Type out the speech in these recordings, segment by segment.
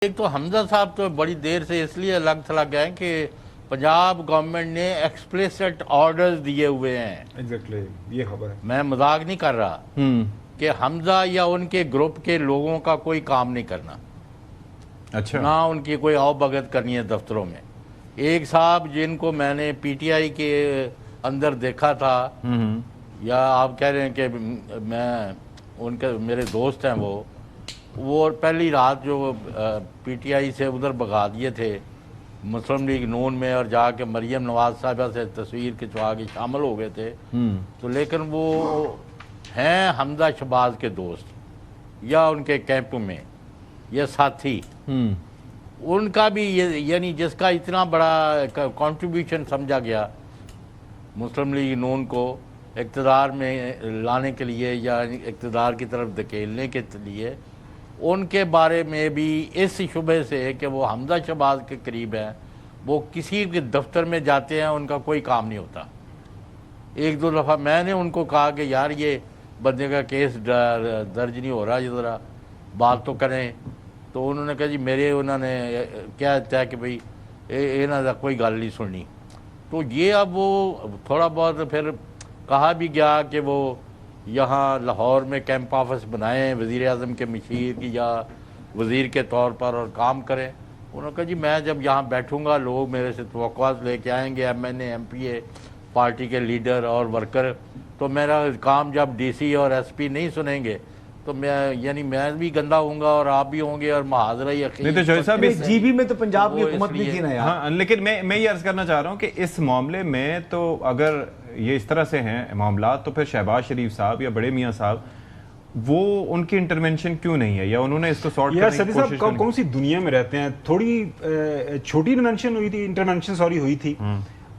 ایک تو حمزہ صاحب تو بڑی دیر سے اس لیے الگ تھلگ گئے کہ پنجاب گورنمنٹ نے ایکسپلیسٹ آرڈرز دیے ہوئے ہیں. ایگزیکٹلی یہ خبر ہے. میں مذاق نہیں کر رہا کہ حمزہ یا ان کے گروپ کے لوگوں کا کوئی کام نہیں کرنا. اچھا. نہ ان کی کوئی آؤ بھگت کرنی ہے دفتروں میں. ایک صاحب جن کو میں نے پی ٹی آئی کے اندر دیکھا تھا یا آپ کہہ رہے ہیں کہ میں ان کے میرے دوست ہیں وہ پہلی رات جو پی ٹی آئی سے ادھر بھگا دیے تھے مسلم لیگ نون میں اور جا کے مریم نواز صاحبہ سے تصویر کھنچوا کے شامل ہو گئے تھے. تو لیکن وہ ہیں حمزہ شہباز کے دوست یا ان کے کیمپ میں یا ساتھی. ان کا بھی یعنی جس کا اتنا بڑا کنٹریبیوشن سمجھا گیا مسلم لیگ نون کو اقتدار میں لانے کے لیے یا اقتدار کی طرف دھکیلنے کے لیے، ان کے بارے میں بھی اس شبہ سے کہ وہ حمزہ شہباز کے قریب ہیں، وہ کسی کے دفتر میں جاتے ہیں ان کا کوئی کام نہیں ہوتا. ایک دو دفعہ میں نے ان کو کہا کہ یار یہ بندے کا کیس درج نہیں ہو رہا، یہ ذرا بات تو کریں. تو انہوں نے کہا جی انہوں نے کیا ہے کہ بھئی انہوں نے کوئی گل نہیں سننی. تو یہ اب وہ تھوڑا بہت پھر کہا بھی گیا کہ وہ یہاں لاہور میں کیمپ آفس بنائیں وزیر اعظم کے مشیر کی یا وزیر کے طور پر اور کام کریں. انہوں نے کہا جی میں جب یہاں بیٹھوں گا لوگ میرے سے توقعات لے کے آئیں گے، M N A M P A party کے لیڈر اور ورکر، تو میرا کام جب ڈی سی اور ایس پی نہیں سنیں گے تو میں بھی گندا ہوں گا اور آپ بھی ہوں گے اور محاذرہ یقین. جی بی میں تو پنجاب کی حکومت نہیں تھی نا یار. ہاں لیکن میں یہ عرض کرنا چاہ رہا ہوں کہ اس معاملے میں تو اگر یہ اس طرح سے ہیں معاملات تو پھر شہباز شریف صاحب یا بڑے میاں صاحب وہ ان کی انٹرونشن کیوں نہیں ہے یا انہوں نے اس کو سارٹ کرنے کی کوشش کیوں نہیں؟ کون سی دنیا میں رہتے ہیں. تھوڑی چھوٹی انٹرونشن ہوئی تھی.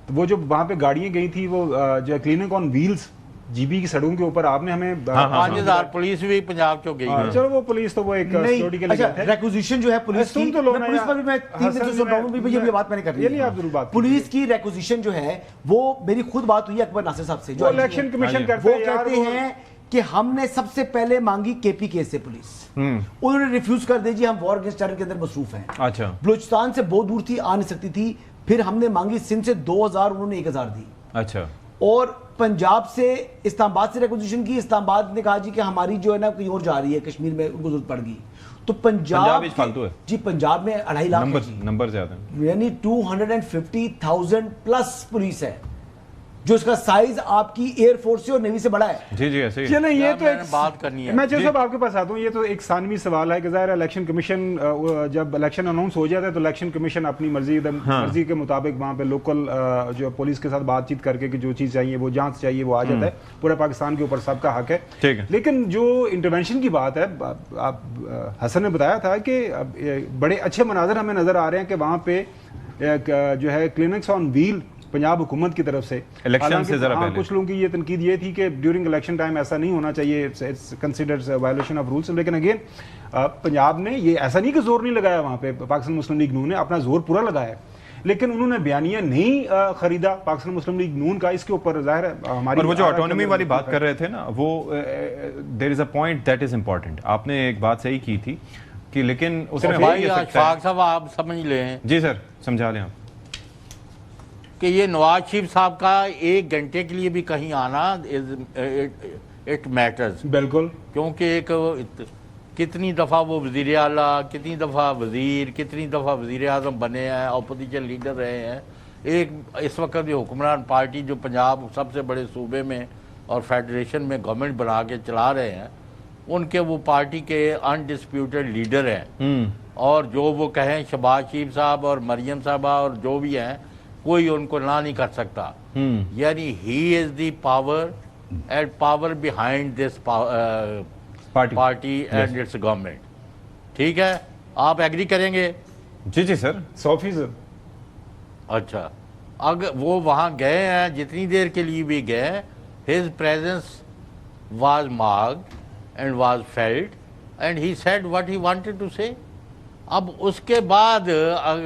وہ جو وہاں پہ گاڑیاں گئی تھی وہ جو کلینک آن ویلز جی بی کی سڑکوں کے اوپر آپ نے ہمیں 5000 پولیس بھی پنجاب چو گئی. چلو وہ پولیس تو وہ ایک سیکورٹی کے لیے ہے. ریکوزیشن جو ہے پولیس کی، پولیس پر بھی میں 3 دن سے سن رہا ہوں بھی یہ بات میں نے کر رہی ہے. پولیس کی ریکوزیشن جو ہے وہ میری خود بات ہوئی اکبر ناصر صاحب سے جو الیکشن کمیشن کرتے ہیں، وہ کہتے ہیں کہ ہم نے سب سے پہلے مانگی کے پی کے سے پولیس، انہوں نے ریفیوز کر دی جی ہم وار اگینسٹ ٹیرر کے اندر مصروف ہیں. اچھا. بلوچستان سے بہت دور تھی، آ نہیں سکتی تھی. پھر ہم نے مانگی سندھ سے 2000، انہوں نے 1000 دی. اچھا. اور پنجاب سے اسلام آباد سے ریکوزیشن کی، اسلام آباد نے کہا جی کہ ہماری جو ہے نا کہیں اور جا رہی ہے کشمیر میں، ان کو ضرورت پڑ گئی. تو پنجاب فالتو ہے جی، پنجاب میں 2.5 لاکھ نمبر زیادہ ہیں، یعنی 250,000 پلس پولیس ہے جو اس کا سائز آپ کی ایئر فورس سے اور نیوی سے بڑا ہے. جی جی ایسے ہی. چلیں یہ تو بات کرنی ہے. میں صاحب آپ کے پاس آتا ہوں. یہ تو ایک ثانوی سوال ہے کہ ظاہر الیکشن کمیشن جب الیکشن اناؤنس ہو جاتا ہے تو الیکشن کمیشن اپنی مرضی کے مطابق وہاں پہ لوکل جو پولیس کے ساتھ بات چیت کر کے کہ جو چیز چاہیے وہ جانچ چاہیے وہ آ جاتا ہے. پورے پاکستان کے اوپر سب کا حق ہے. لیکن جو انٹرونشن کی بات ہے، آپ حسن نے بتایا تھا کہ بڑے اچھے مناظر ہمیں نظر آ رہے ہیں کہ وہاں پہ جو ہے کلینکس آن ویل پنجاب حکومت کی طرف سے. الیکشن سے ذرا پہلے کچھ لوگوں کی یہ تنقید یہ تھی کہ ڈیورنگ الیکشن ٹائم ایسا نہیں ہونا چاہیے، it's considered violation of rules. لیکن اگین پنجاب نے یہ ایسا نہیں کہ زور نہیں لگایا، وہاں پہ پاکستان مسلم لیگ نون نے اپنا زور پورا لگایا، لیکن انہوں نے بیانیہ نہیں خریدا پاکستان مسلم لیگ نون کا. اس کے اوپر ظاہر ہے ہماری اور وہ جو آٹونومی والی بات کر رہے تھے نا، وہ there is a point that is important. آپ نے ایک بات صحیح کی تھی کہ لیکن اس میں اشفاق صاحب آپ سمجھ لیں. جی سر سمجھا لیں آپ کہ یہ نواز شریف صاحب کا 1 گھنٹے کے لیے بھی کہیں آنا اٹ میٹرز. بالکل. کیونکہ ایک کتنی دفعہ وہ وزیر اعلیٰ، کتنی دفعہ وزیر، کتنی دفعہ وزیر اعظم بنے ہیں، اپوزیشن لیڈر رہے ہیں. ایک اس وقت بھی حکمران پارٹی جو پنجاب سب سے بڑے صوبے میں اور فیڈریشن میں گورنمنٹ بنا کے چلا رہے ہیں، ان کے وہ پارٹی کے انڈسپیوٹڈ لیڈر ہیں. اور جو وہ کہیں شہباز شریف صاحب اور مریم صاحبہ اور جو بھی ہیں، کوئی ان کو نہ نہیں کر سکتا. یعنی he is the power and power behind this party and it's government. ٹھیک ہے، آپ ایگری کریں گے؟ جی جی سر 100%. اچھا، اگر وہ وہاں گئے ہیں جتنی دیر کے لیے بھی گئے، his presence was marked and was filled and he said what he wanted to say. اب اس کے بعد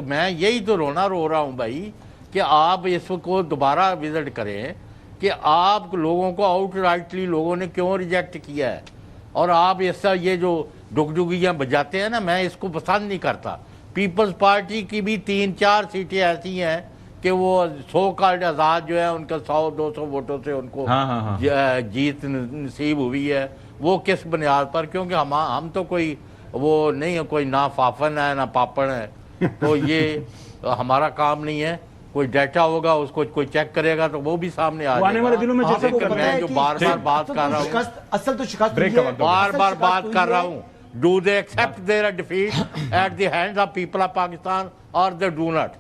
میں یہی تو رونا رو رہا ہوں بھائی کہ آپ اس کو دوبارہ وزٹ کریں کہ آپ لوگوں کو آؤٹ رائٹلی لوگوں نے کیوں ریجیکٹ کیا ہے. اور آپ اس طرح یہ جو ڈگڈگیاں بجاتے ہیں نا, میں اس کو پسند نہیں کرتا. پیپلز پارٹی کی بھی 3-4 سیٹیں ایسی ہیں کہ وہ سو کالڈ آزاد جو ہے ان کا 100-200 ووٹوں سے ان کو جیت نصیب ہوئی ہے. وہ کس بنیاد پر؟ کیونکہ ہم تو کوئی وہ نہیں ہے, کوئی نہ فافن ہے نہ پاپڑ ہے, تو یہ ہمارا کام نہیں ہے. کوئی ڈیٹا ہوگا اس کو کوئی چیک کرے گا تو وہ بھی سامنے آ جائے گا. میں جو بار بار بات کر رہا ہوں, اصل تو شکست بار بار بات کر رہا ہوں, do they accept their defeat at the hands of people of Pakistan or they do not?